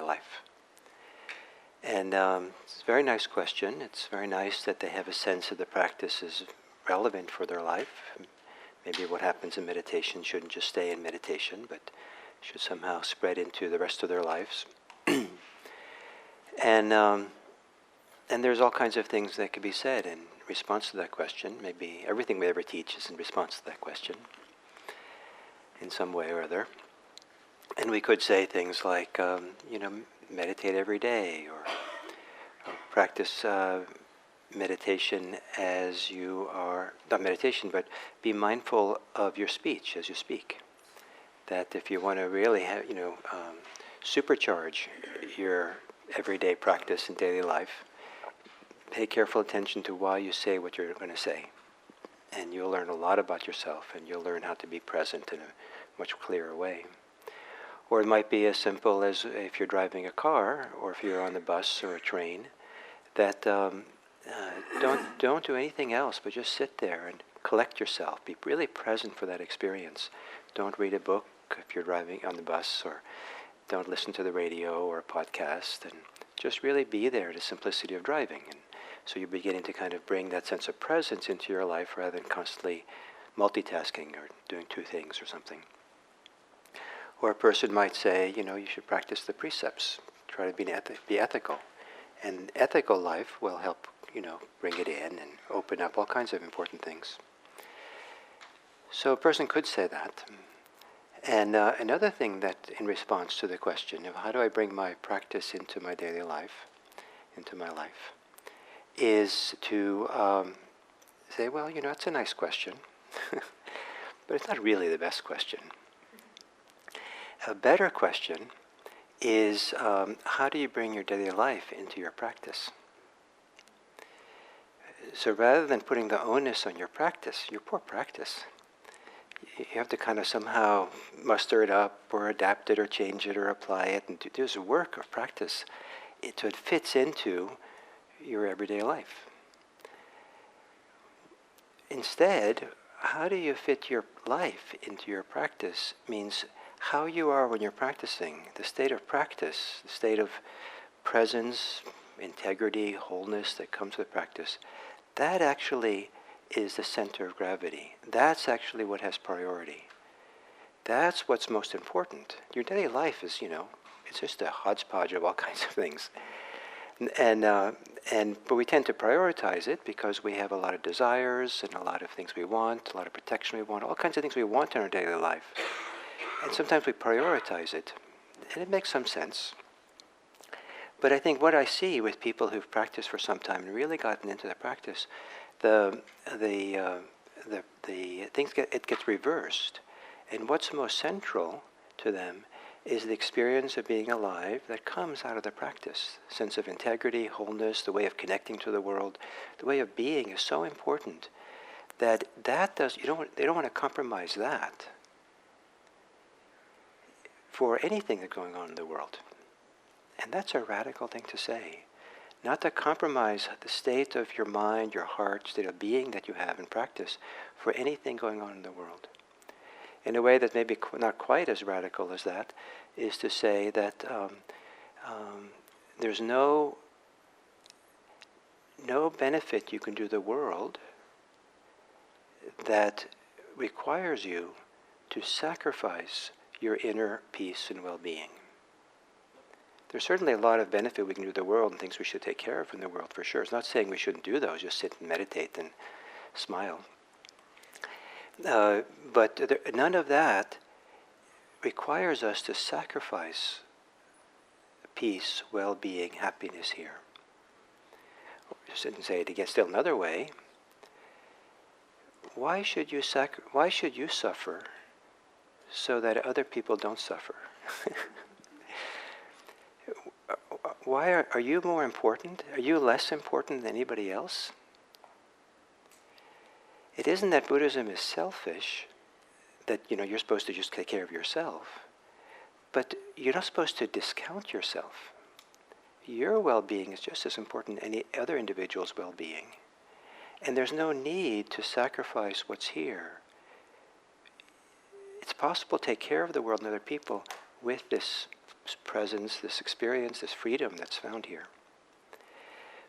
life? And it's a very nice question. It's very nice that they have a sense of the practice is relevant for their life. Maybe what happens in meditation shouldn't just stay in meditation, but should somehow spread into the rest of their lives. And there's all kinds of things that could be said in response to that question. Maybe everything we ever teach is in response to that question in some way or other. And we could say things like, meditate every day, or practice meditation as you are, not meditation, but be mindful of your speech as you speak. That if you want to really have, supercharge your everyday practice in daily life, pay careful attention to why you say what you're going to say. And you'll learn a lot about yourself, and you'll learn how to be present in a much clearer way. Or it might be as simple as if you're driving a car, or if you're on the bus or a train, that don't do anything else, but just sit there and collect yourself. Be really present for that experience. Don't read a book if you're driving on the bus, or don't listen to the radio or a podcast, and just really be there, the simplicity of driving. And so you're beginning to kind of bring that sense of presence into your life rather than constantly multitasking or doing two things or something. Or a person might say, you should practice the precepts. Try to be ethical. And ethical life will help, bring it in and open up all kinds of important things. So a person could say that. And another thing that, in response to the question of how do I bring my practice into my daily life, into my life, is to say, well, it's a nice question, but it's not really the best question. A better question is, how do you bring your daily life into your practice? So rather than putting the onus on your practice, your poor practice, you have to kind of somehow muster it up or adapt it or change it or apply it and do this work of practice so it fits into your everyday life. Instead, how do you fit your life into your practice means how you are when you're practicing, the state of practice, the state of presence, integrity, wholeness that comes with practice. That actually is the center of gravity. That's actually what has priority. That's what's most important. Your daily life is, it's just a hodgepodge of all kinds of things. But we tend to prioritize it because we have a lot of desires and a lot of things we want, a lot of protection we want, all kinds of things we want in our daily life. And sometimes we prioritize it, and it makes some sense. But I think what I see with people who've practiced for some time and really gotten into the practice, the things it gets reversed, and what's most central to them is the experience of being alive that comes out of the practice. Sense of integrity, wholeness, the way of connecting to the world, the way of being is so important that they don't want to compromise that for anything that's going on in the world. And that's a radical thing to say. Not to compromise the state of your mind, your heart, state of being that you have in practice for anything going on in the world. In a way that maybe not quite as radical as that is to say that there's no benefit you can do the world that requires you to sacrifice your inner peace and well-being. There's certainly a lot of benefit we can do to the world and things we should take care of in the world, for sure. It's not saying we shouldn't do those, just sit and meditate and smile. But none of that requires us to sacrifice peace, well-being, happiness here. Just didn't say it again. Still another way. Why should you suffer so that other people don't suffer? Why are you more important? Are you less important than anybody else? It isn't that Buddhism is selfish, that you're supposed to just take care of yourself, but you're not supposed to discount yourself. Your well-being is just as important as any other individual's well-being. And there's no need to sacrifice what's here. It's possible to take care of the world and other people with this presence, this experience, this freedom that's found here.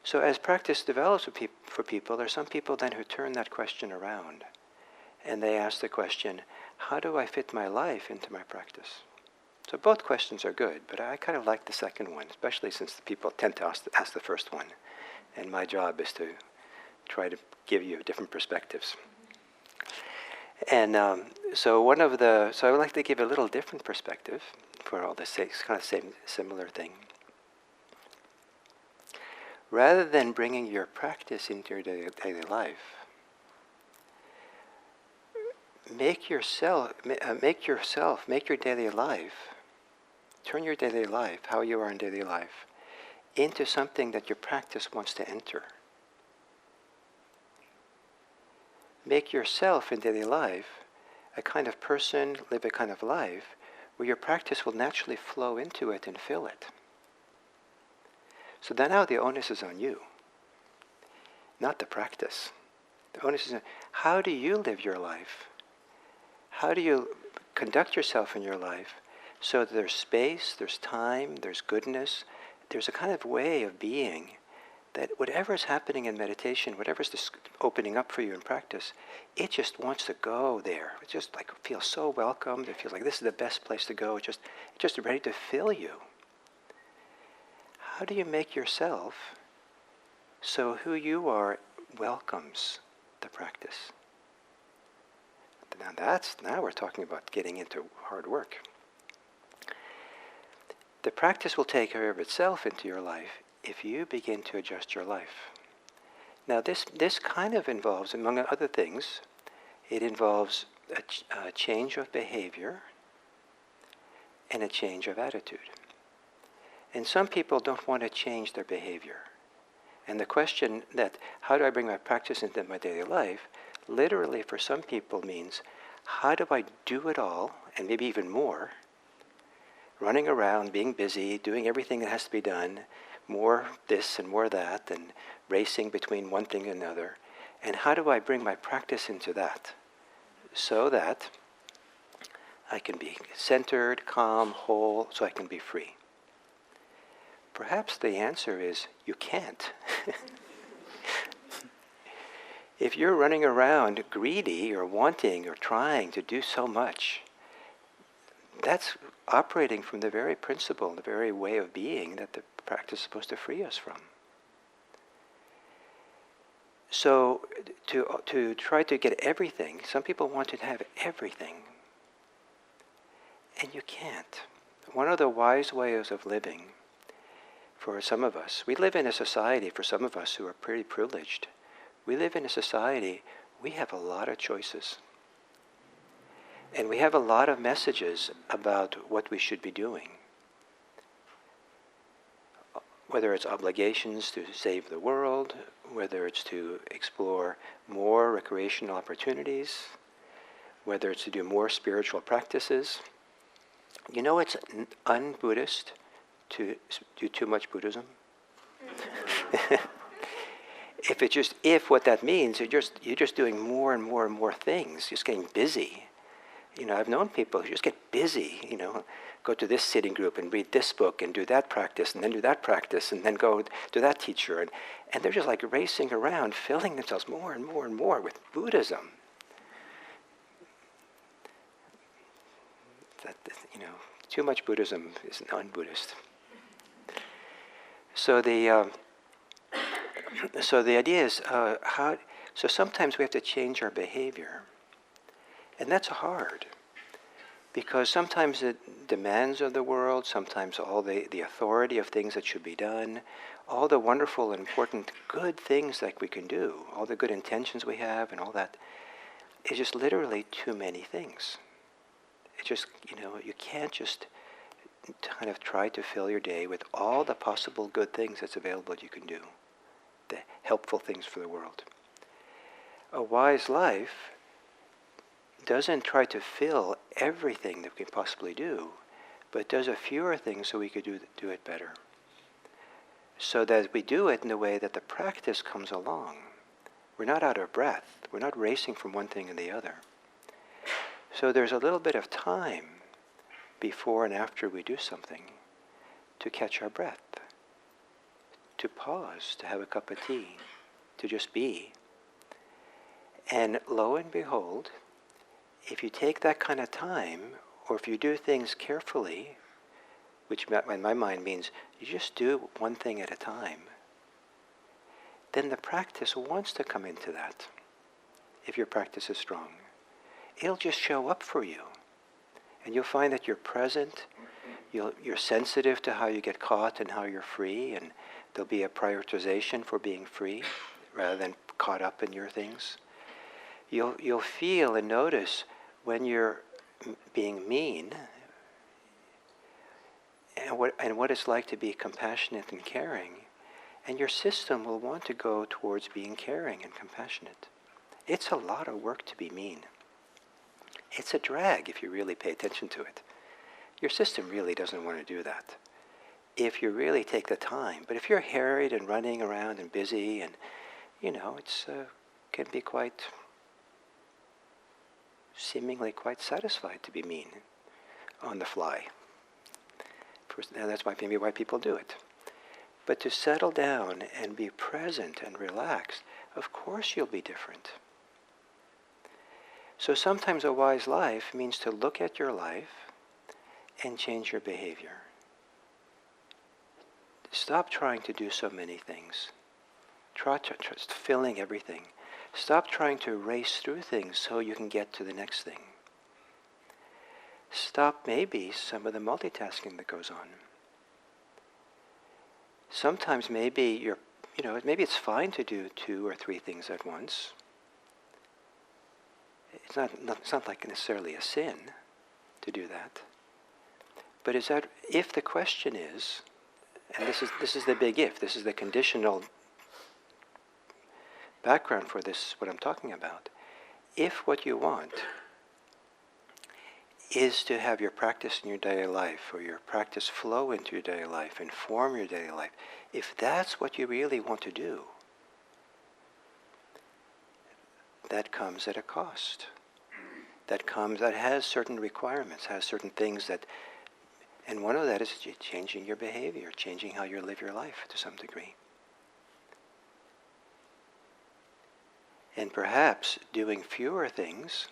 So as practice develops for people, there are some people then who turn that question around. And they ask the question, how do I fit my life into my practice? So both questions are good, but I kind of like the second one, especially since the people tend to ask the first one. And my job is to try to give you different perspectives. And so I would like to give a little different perspective for all this kind of similar thing. Rather than bringing your practice into your daily life, make your daily life, turn your daily life, how you are in daily life, into something that your practice wants to enter. Make yourself in daily life a kind of person, live a kind of life where your practice will naturally flow into it and fill it. So then now the onus is on you, not the practice. The onus is on how do you live your life? How do you conduct yourself in your life so that there's space, there's time, there's goodness, there's a kind of way of being that whatever is happening in meditation, whatever's opening up for you in practice, it just wants to go there. It just like feels so welcomed. It feels like this is the best place to go. It's just ready to fill you. How do you make yourself so who you are welcomes the practice? Now we're talking about getting into hard work. The practice will take care of itself into your life if you begin to adjust your life. Now this kind of involves, among other things, it involves a change of behavior and a change of attitude. And some people don't want to change their behavior. And the question that, how do I bring my practice into my daily life, literally for some people means, how do I do it all, and maybe even more, running around, being busy, doing everything that has to be done, more this and more that, and racing between one thing and another. And how do I bring my practice into that so that I can be centered, calm, whole, so I can be free? Perhaps the answer is you can't. If you're running around greedy or wanting or trying to do so much, that's operating from the very principle, the very way of being that the practice is supposed to free us from. So to try to get everything, some people want to have everything, and you can't. One of the wise ways of living for some of us, we live in a society, for some of us who are pretty privileged, we live in a society, we have a lot of choices. And we have a lot of messages about what we should be doing. Whether it's obligations to save the world, whether it's to explore more recreational opportunities, whether it's to do more spiritual practices. You know it's un-Buddhist to do too much Buddhism? If what that means, you're just doing more and more and more things, just getting busy. You know, I've known people who just get busy, go to this sitting group and read this book and do that practice and then do that practice and then go to that teacher. And they're just like racing around, filling themselves more and more and more with Buddhism. Too much Buddhism is non-Buddhist. So the idea is so sometimes we have to change our behavior. And that's hard, because sometimes the demands of the world, sometimes all the authority of things that should be done, all the wonderful and important good things that we can do, all the good intentions we have and all that, is just literally too many things. It just, you can't just kind of try to fill your day with all the possible good things that's available you can do, the helpful things for the world. A wise life doesn't try to fill everything that we can possibly do, but does a fewer things so we could do it better. So that we do it in a way that the practice comes along. We're not out of breath. We're not racing from one thing and the other. So there's a little bit of time before and after we do something. to catch our breath, to pause, to have a cup of tea, to just be. And lo and behold, if you take that kind of time, or if you do things carefully, which in my mind means you just do one thing at a time, then the practice wants to come into that. If your practice is strong, it'll just show up for you. And you'll find that you're present, you're sensitive to how you get caught and how you're free, and there'll be a prioritization for being free rather than caught up in your things. You'll feel and notice when you're being mean, and what it's like to be compassionate and caring, and your system will want to go towards being caring and compassionate. It's a lot of work to be mean. It's a drag if you really pay attention to it. Your system really doesn't want to do that if you really take the time. But if you're harried and running around and busy, and it's can be quite seemingly quite satisfied to be mean on the fly. And that's maybe why people do it. But to settle down and be present and relaxed, of course you'll be different. So sometimes a wise life means to look at your life and change your behavior. Stop trying to do so many things. Try filling everything. Stop trying to race through things so you can get to the next thing. Stop maybe some of the multitasking that goes on. Sometimes maybe maybe it's fine to do 2 or 3 things at once. It's not like necessarily a sin to do that. But if the question is, and this is the big if, this is the conditional background for this, what I'm talking about. If what you want is to have your practice in your daily life, or your practice flow into your daily life, inform your daily life, if that's what you really want to do, that comes at a cost. That has certain requirements, has certain things and one of that is changing your behavior, changing how you live your life to some degree. And perhaps doing fewer things,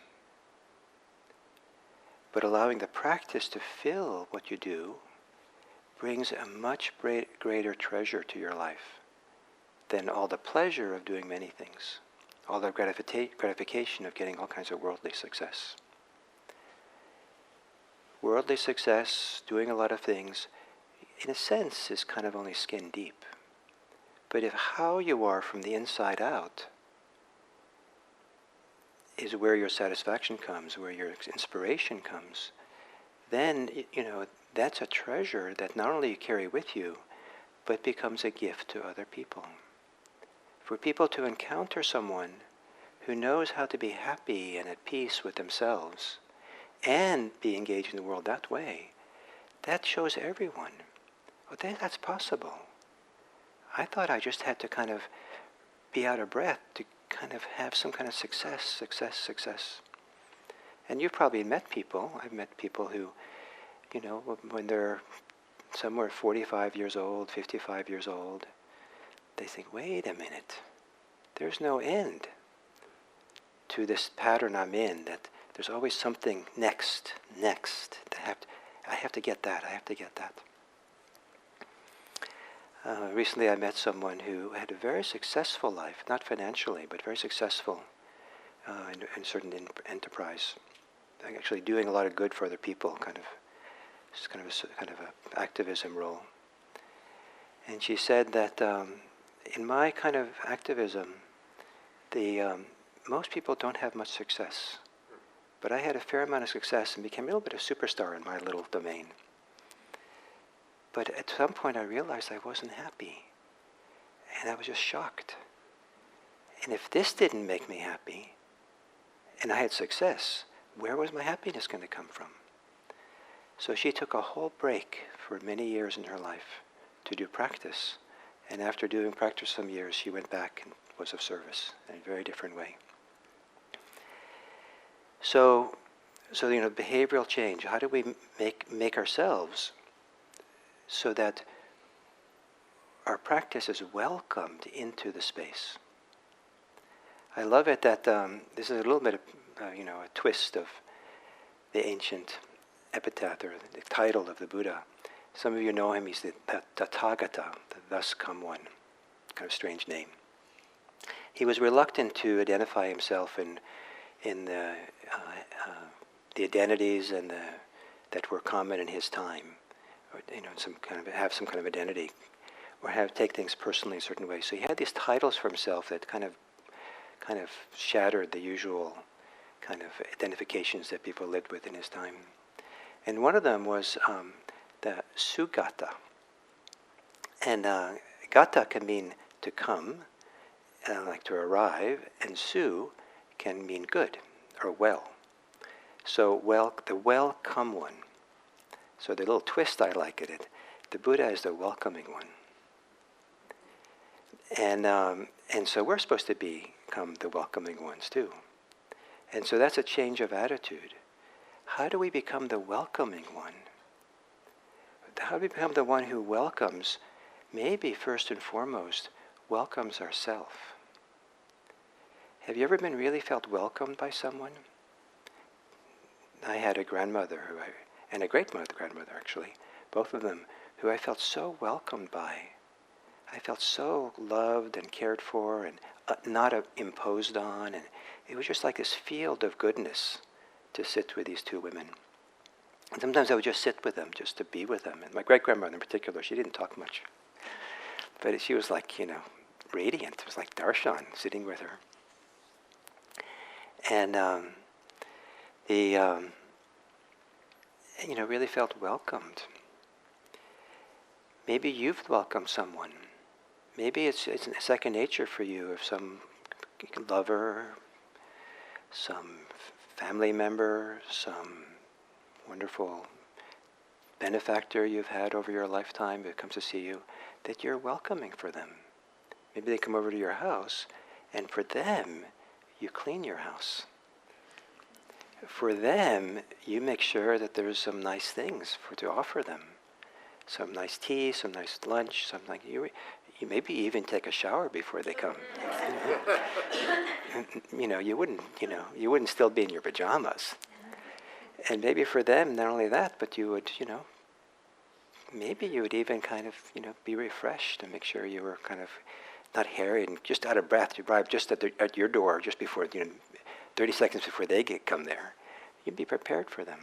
but allowing the practice to fill what you do brings a much greater treasure to your life than all the pleasure of doing many things, all the gratification of getting all kinds of worldly success. Worldly success, doing a lot of things, in a sense, is kind of only skin deep. But if how you are from the inside out is where your satisfaction comes, where your inspiration comes, then, that's a treasure that not only you carry with you, but becomes a gift to other people. For people to encounter someone who knows how to be happy and at peace with themselves and be engaged in the world that way, that shows everyone, that's possible. I thought I just had to kind of be out of breath to kind of have some kind of success. And you've probably met people, I've met people who, when they're somewhere 45 years old, 55 years old, they think, wait a minute, there's no end to this pattern I'm in, that there's always something next. I have to get that. Recently I met someone who had a very successful life, not financially, but very successful in certain enterprise. Actually doing a lot of good for other people, kind of a activism role. And she said that in my kind of activism, most people don't have much success. But I had a fair amount of success and became a little bit of a superstar in my little domain. But at some point I realized I wasn't happy. And I was just shocked. And if this didn't make me happy, and I had success, where was my happiness going to come from? So she took a whole break for many years in her life to do practice. And after doing practice some years, she went back and was of service in a very different way. So behavioral change. How do we make ourselves so that our practice is welcomed into the space. I love it that this is a little bit of, a twist of the ancient epitaph or the title of the Buddha. Some of you know him. He's the Tathagata, the thus come one. Kind of strange name. He was reluctant to identify himself in the identities and that were common in his time, or have some kind of identity, or take things personally in a certain way. So he had these titles for himself that kind of shattered the usual kind of identifications that people lived with in his time. And one of them was the Sugata. And gata can mean to come, like to arrive, and su can mean good or well. So the welcome one. So the little twist I like at it, the Buddha is the welcoming one. And so we're supposed to become the welcoming ones too. And so that's a change of attitude. How do we become the welcoming one? How do we become the one who welcomes, maybe first and foremost, welcomes ourselves? Have you ever been really felt welcomed by someone? I had a grandmother and a great-grandmother actually, both of them, who I felt so welcomed by. I felt so loved and cared for and not imposed on, and it was just like this field of goodness to sit with these two women. And sometimes I would just sit with them, just to be with them. And my great-grandmother in particular, she didn't talk much. But she was like, radiant. It was like darshan sitting with her. And really felt welcomed. Maybe you've welcomed someone. Maybe it's second nature for you if some lover, some family member, some wonderful benefactor you've had over your lifetime that comes to see you, that you're welcoming for them. Maybe they come over to your house, and for them, you clean your house. For them, you make sure that there's some nice things to offer them. Some nice tea, some nice lunch, something like you maybe even take a shower before they come. You wouldn't still be in your pajamas. And maybe for them, not only that, but you would, maybe you would even kind of, be refreshed and make sure you were kind of not harried and just out of breath. You arrive just at your door just before, 30 seconds before they come there. You'd be prepared for them.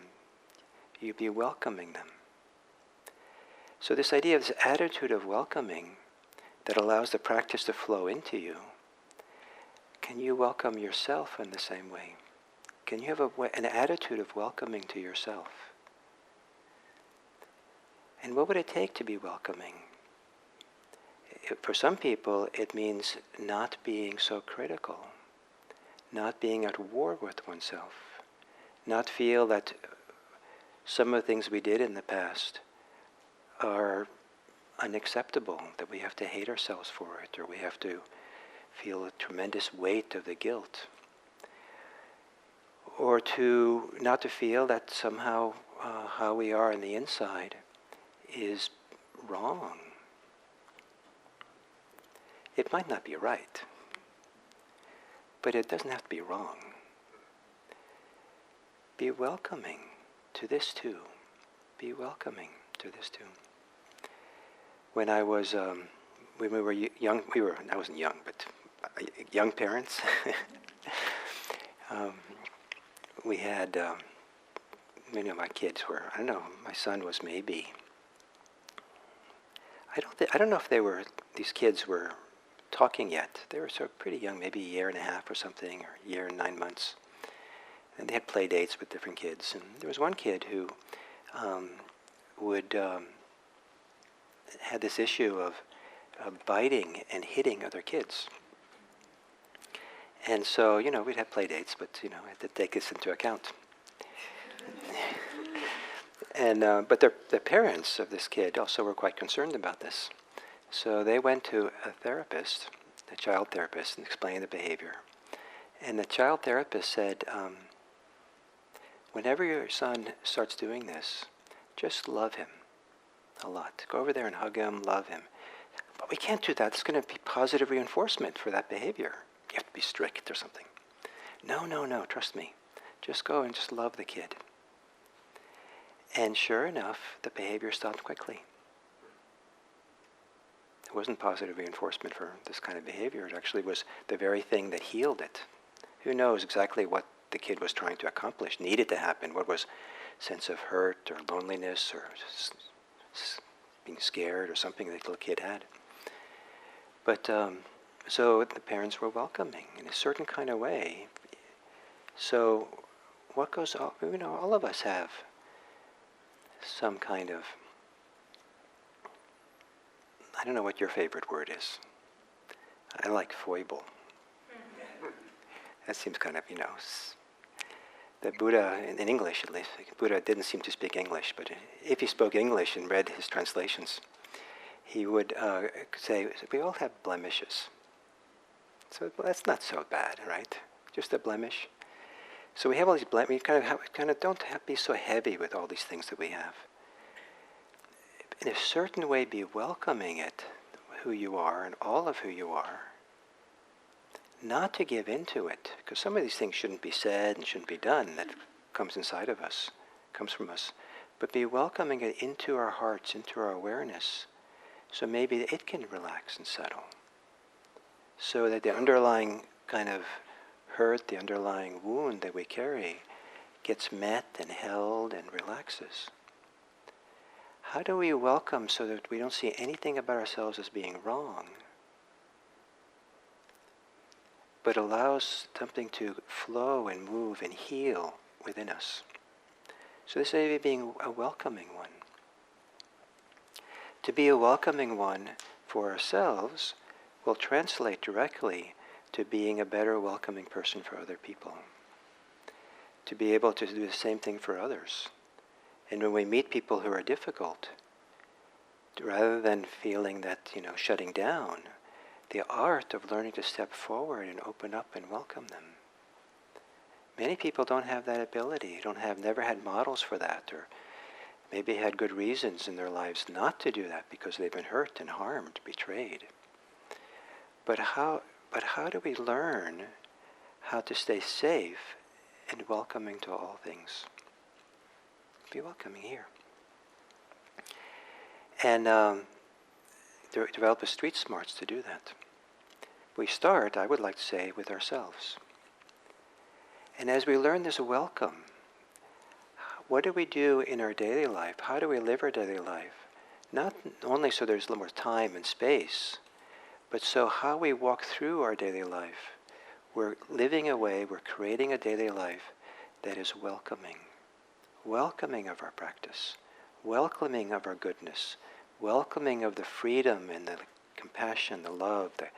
You'd be welcoming them. So this idea of this attitude of welcoming that allows the practice to flow into you, can you welcome yourself in the same way? Can you have an attitude of welcoming to yourself? And what would it take to be welcoming? For some people, it means not being so critical, not being at war with oneself, not feel that some of the things we did in the past are unacceptable, that we have to hate ourselves for it, or we have to feel a tremendous weight of the guilt. Or not to feel that somehow how we are on the inside is wrong. It might not be right, but it doesn't have to be wrong. Be welcoming to this too. Be welcoming to this too. When I was, when we were young, I wasn't young, but young parents, we had, my kids were, my son was maybe, I don't know if these kids were talking yet. They were sort of pretty young, maybe a year and a half or something, or a year and 9 months. And they had play dates with different kids. And there was one kid who had this issue of biting and hitting other kids. And so, we'd have play dates, but, I had to take this into account. And but the parents of this kid also were quite concerned about this. So they went to a therapist, a child therapist, and explained the behavior. And the child therapist said, whenever your son starts doing this, just love him. a lot. Go over there and hug him, love him. But we can't do that. It's going to be positive reinforcement for that behavior. You have to be strict or something. No, trust me. Just go and just love the kid. And sure enough, the behavior stopped quickly. It wasn't positive reinforcement for this kind of behavior. It actually was the very thing that healed it. Who knows exactly what the kid was trying to accomplish, needed to happen, what was sense of hurt or loneliness or being scared or something that the little kid had. But so the parents were welcoming in a certain kind of way. So what goes on, all of us have some kind of, I don't know what your favorite word is. I like foible. That seems kind of, the Buddha, in English at least, Buddha didn't seem to speak English, but if he spoke English and read his translations, he would say, we all have blemishes. So that's not so bad, right? Just a blemish. So we have all these blemishes. We kind of don't be so heavy with all these things that we have. In a certain way, be welcoming it, who you are and all of who you are. Not to give into it, because some of these things shouldn't be said and shouldn't be done. That comes inside of us, comes from us. But be welcoming it into our hearts, into our awareness, so maybe it can relax and settle. So that the underlying kind of hurt, the underlying wound that we carry, gets met and held and relaxes. How do we welcome so that we don't see anything about ourselves as being wrong, but allows something to flow and move and heal within us? So this is being a welcoming one. To be a welcoming one for ourselves will translate directly to being a better welcoming person for other people. To be able to do the same thing for others. And when we meet people who are difficult, rather than feeling that, shutting down, the art of learning to step forward and open up and welcome them. Many people don't have that ability, never had models for that, or maybe had good reasons in their lives not to do that because they've been hurt and harmed, betrayed. But how do we learn how to stay safe and welcoming to all things? Be welcoming here. And develop the street smarts to do that. We start, I would like to say, with ourselves. And as we learn this welcome, what do we do in our daily life? How do we live our daily life? Not only so there's a little more time and space, but so how we walk through our daily life. We're living a way, we're creating a daily life that is welcoming. Welcoming of our practice, welcoming of our goodness, welcoming of the freedom and the compassion, the love, the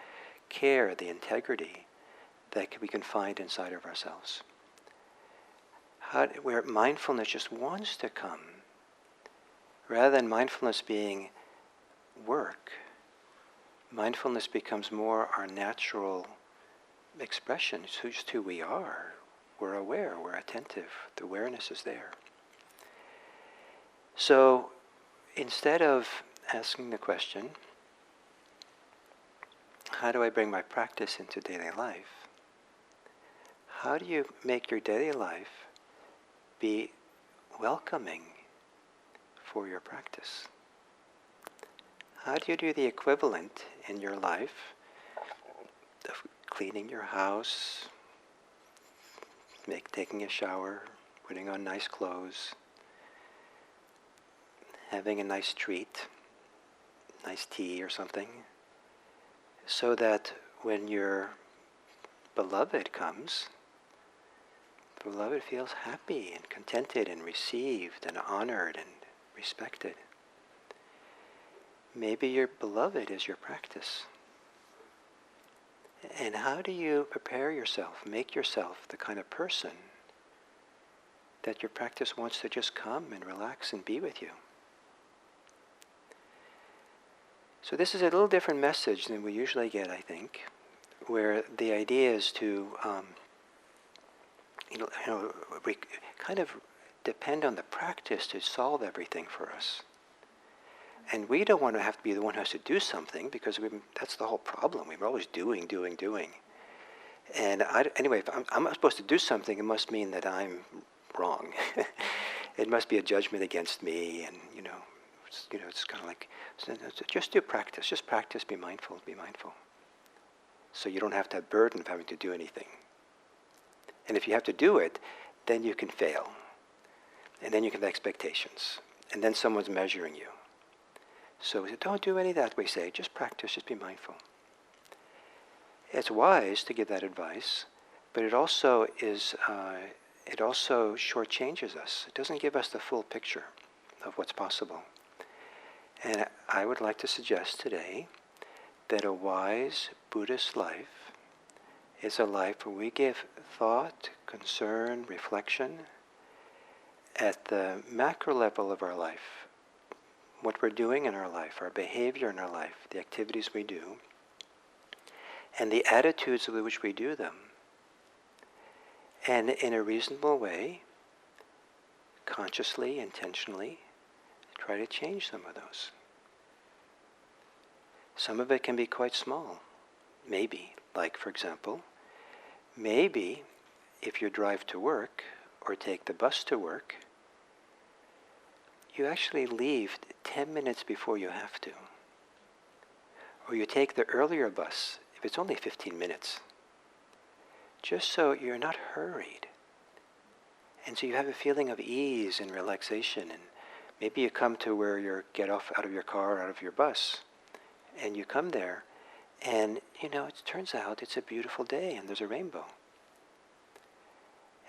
care, the integrity that we can find inside of ourselves. Where mindfulness just wants to come, rather than mindfulness being work, mindfulness becomes more our natural expression. It's just who we are. We're aware, we're attentive, the awareness is there. So instead of asking the question, how do I bring my practice into daily life? How do you make your daily life be welcoming for your practice? How do you do the equivalent in your life of cleaning your house, taking a shower, putting on nice clothes, having a nice treat, nice tea or something, so that when your beloved comes, the beloved feels happy and contented and received and honored and respected. Maybe your beloved is your practice. And how do you prepare yourself, make yourself the kind of person that your practice wants to just come and relax and be with you? So this is a little different message than we usually get, I think, where the idea is to, we kind of depend on the practice to solve everything for us. And we don't want to have to be the one who has to do something, because that's the whole problem. We're always doing. And anyway, if I'm supposed to do something, it must mean that I'm wrong. It must be a judgment against me, and it's kind of like, so just do practice. Just practice. Be mindful. So you don't have to have burden of having to do anything. And if you have to do it, then you can fail, and then you can have expectations, and then someone's measuring you. So we say, don't do any of that. We say, just practice. Just be mindful. It's wise to give that advice, but it also is. It also shortchanges us. It doesn't give us the full picture of what's possible. And I would like to suggest today that a wise Buddhist life is a life where we give thought, concern, reflection at the macro level of our life, what we're doing in our life, our behavior in our life, the activities we do, and the attitudes with which we do them. And in a reasonable way, consciously, intentionally, try to change some of those. Some of it can be quite small. Maybe, like for example, maybe if you drive to work or take the bus to work, you actually leave 10 minutes before you have to. Or you take the earlier bus, if it's only 15 minutes. Just so you're not hurried. And so you have a feeling of ease and relaxation. And maybe you come to where you get off out of your car, out of your bus, and you come there, and it turns out it's a beautiful day and there's a rainbow.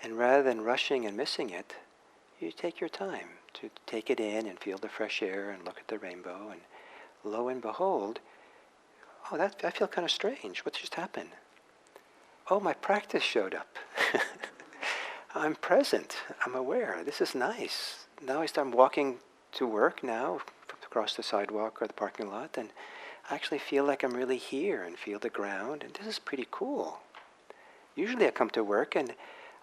And rather than rushing and missing it, you take your time to take it in and feel the fresh air and look at the rainbow. And lo and behold, I feel kind of strange. What just happened? Oh, my practice showed up. I'm present. I'm aware. This is nice. Now I'm walking to work now, across the sidewalk or the parking lot, and I actually feel like I'm really here and feel the ground, and this is pretty cool. Usually I come to work and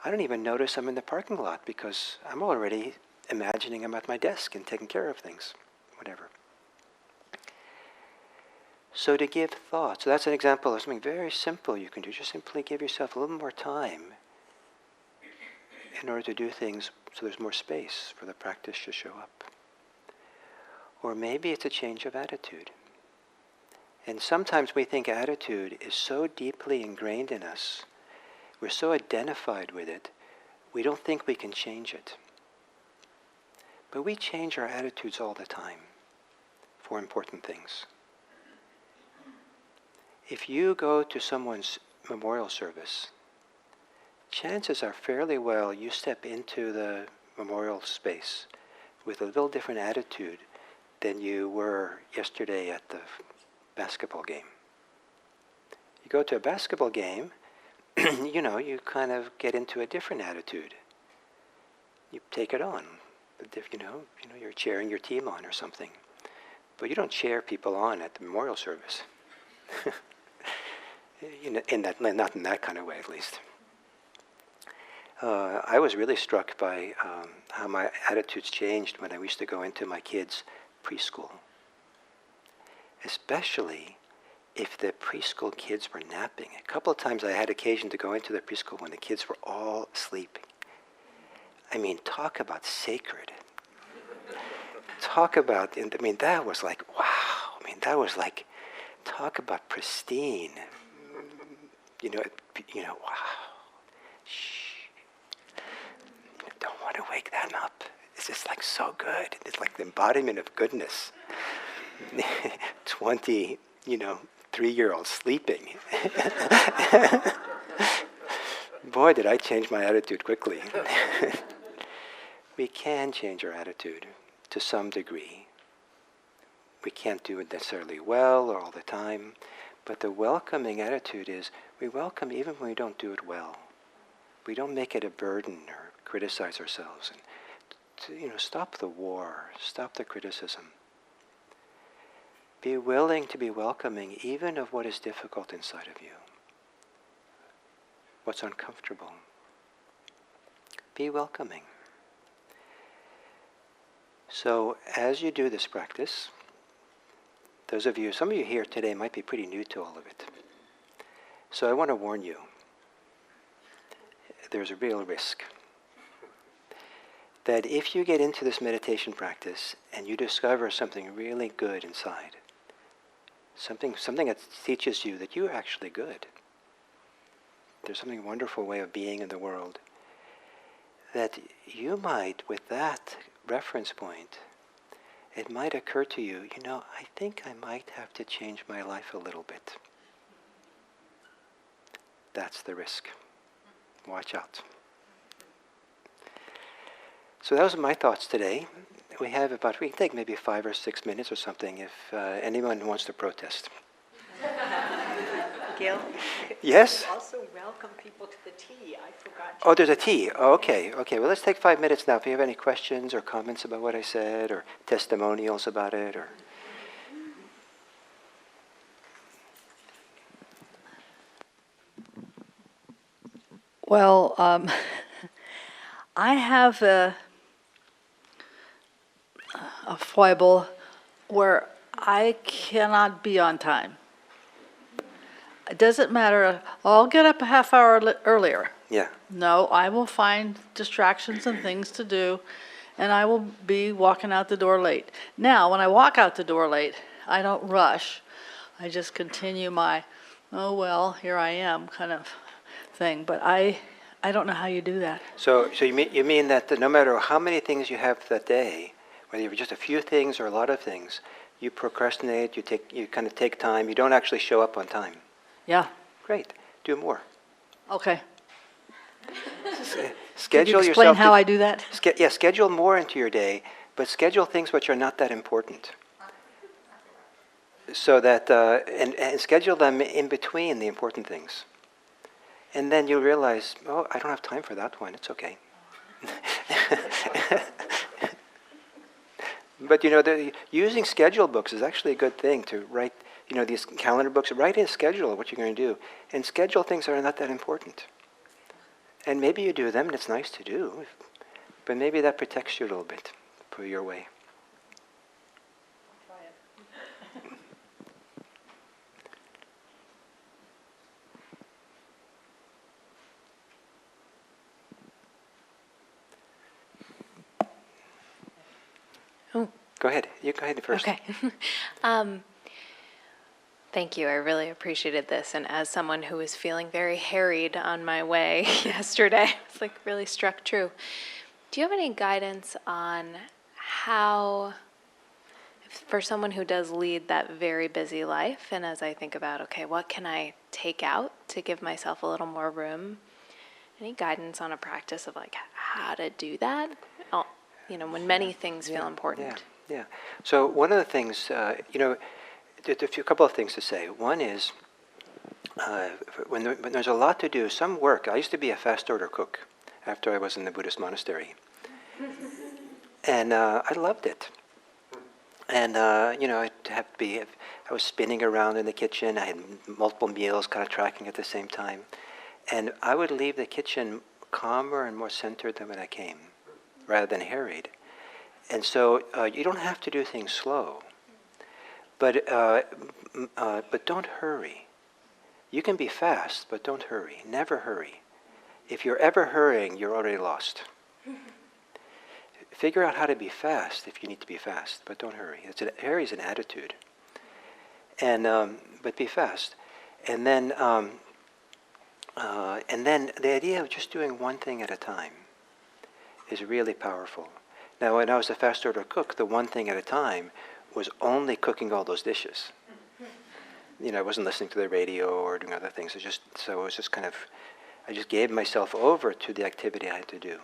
I don't even notice I'm in the parking lot because I'm already imagining I'm at my desk and taking care of things, whatever. So to give thought, so that's an example of something very simple you can do. Just simply give yourself a little more time in order to do things so there's more space for the practice to show up. Or maybe it's a change of attitude. And sometimes we think attitude is so deeply ingrained in us, we're so identified with it, we don't think we can change it. But we change our attitudes all the time for important things. If you go to someone's memorial service, chances are fairly well you step into the memorial space with a little different attitude than you were yesterday at the basketball game. You go to a basketball game, you kind of get into a different attitude. You take it on. You're cheering your team on or something. But you don't cheer people on at the memorial service. Not in that kind of way, at least. I was really struck by how my attitudes changed when I used to go into my kids' preschool. Especially if the preschool kids were napping. A couple of times I had occasion to go into the preschool when the kids were all sleeping. I mean, talk about sacred. That was like, wow. That was like, talk about pristine. Wow. Shh. Don't want to wake them up. It's just like so good. It's like the embodiment of goodness. 20, 3-year-olds sleeping. Boy, did I change my attitude quickly. We can change our attitude to some degree. We can't do it necessarily well or all the time, but the welcoming attitude is we welcome even when we don't do it well. We don't make it a burden or criticize ourselves. And stop the war, stop the criticism. Be willing to be welcoming even of what is difficult inside of you, what's uncomfortable. Be welcoming. So as you do this practice, some of you here today might be pretty new to all of it. So I want to warn you, there's a real risk that if you get into this meditation practice and you discover something really good inside, something that teaches you that you're actually good, there's something wonderful way of being in the world, that you might, with that reference point, it might occur to you, I think I might have to change my life a little bit. That's the risk. Watch out. So those are my thoughts today. We can take maybe 5 or 6 minutes or something if anyone wants to protest. Gil? Yes? Also welcome people to the tea. I forgot. Oh, there's a tea. Oh, okay. Well, let's take 5 minutes now. If you have any questions or comments about what I said or testimonials about it or... Well, I have a foible where I cannot be on time. It doesn't matter. I'll get up a half hour earlier. Yeah. No, I will find distractions and things to do, and I will be walking out the door late. Now, when I walk out the door late, I don't rush. I just continue my, oh, well, here I am kind of thing. But I don't know how you do that. So you mean that no matter how many things you have that day, whether you have just a few things or a lot of things, you procrastinate, you kind of take time, you don't actually show up on time. Yeah. Great. Do more. Okay. Schedule Could you explain yourself how I do that? Schedule more into your day, but schedule things which are not that important. So that, and schedule them in between the important things. And then you'll realize, oh, I don't have time for that one. It's okay. But using schedule books is actually a good thing to write. These calendar books. Write in a schedule of what you're going to do, and schedule things that are not that important. And maybe you do them, and it's nice to do, but maybe that protects you a little bit for your way. Oh. Go ahead. You go ahead first. Okay. Thank you. I really appreciated this. And as someone who was feeling very harried on my way yesterday, it's like really struck true. Do you have any guidance on how, for someone who does lead that very busy life, and as I think about, okay, what can I take out to give myself a little more room? Any guidance on a practice of like how to do that? When many things feel important. Yeah. So one of the things, a couple of things to say. One is, when there's a lot to do, some work. I used to be a fast order cook after I was in the Buddhist monastery. And I loved it. And, I'd have to be, I was spinning around in the kitchen. I had multiple meals kind of tracking at the same time. And I would leave the kitchen calmer and more centered than when I came, rather than harried. And so you don't have to do things slow. But don't hurry. You can be fast, but don't hurry. Never hurry. If you're ever hurrying, you're already lost. Figure out how to be fast if you need to be fast, but don't hurry. Hurry is an attitude. And but be fast. And then the idea of just doing one thing at a time is really powerful. Now, when I was a fast order cook, the one thing at a time was only cooking all those dishes. I wasn't listening to the radio or doing other things. So it was just kind of, I just gave myself over to the activity I had to do.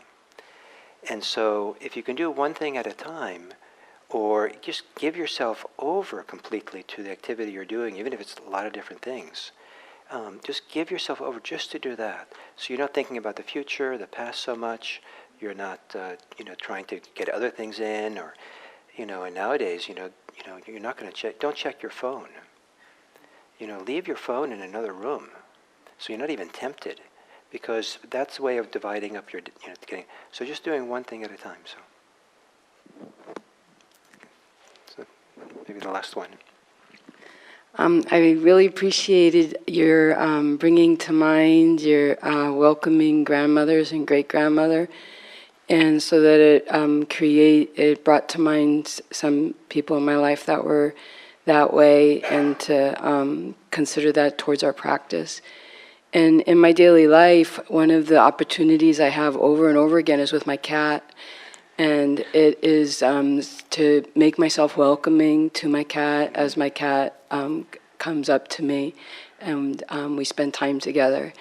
And so if you can do one thing at a time, or just give yourself over completely to the activity you're doing, even if it's a lot of different things, just give yourself over just to do that. So you're not thinking about the future, the past so much. You're not, trying to get other things in, or, and nowadays, you're not going to check. Don't check your phone. Leave your phone in another room, so you're not even tempted, because that's a way of dividing up your, getting. So just doing one thing at a time. So maybe the last one. I really appreciated your bringing to mind your welcoming grandmothers and great-grandmother, and so that it brought to mind some people in my life that were that way, and to consider that towards our practice. And in my daily life, one of the opportunities I have over and over again is with my cat. And it is to make myself welcoming to my cat as my cat comes up to me, and we spend time together.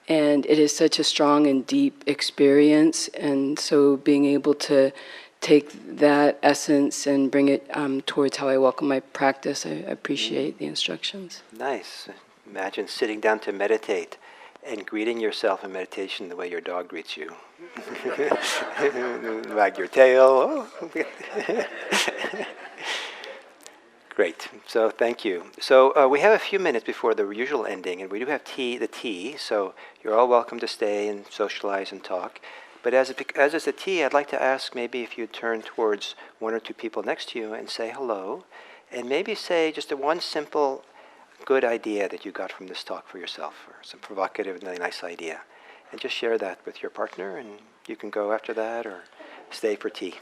And it is such a strong and deep experience. And so being able to take that essence and bring it towards how I welcome my practice, I appreciate the instructions. Nice. Imagine sitting down to meditate and greeting yourself in meditation the way your dog greets you. Wag your tail. Oh. Great. So thank you. So we have a few minutes before the usual ending, and we do have the tea, so you're all welcome to stay and socialize and talk. But as it's a tea, I'd like to ask maybe if you turn towards one or two people next to you and say hello, and maybe say just one simple good idea that you got from this talk for yourself, or some provocative, nice idea. And just share that with your partner, and you can go after that or stay for tea.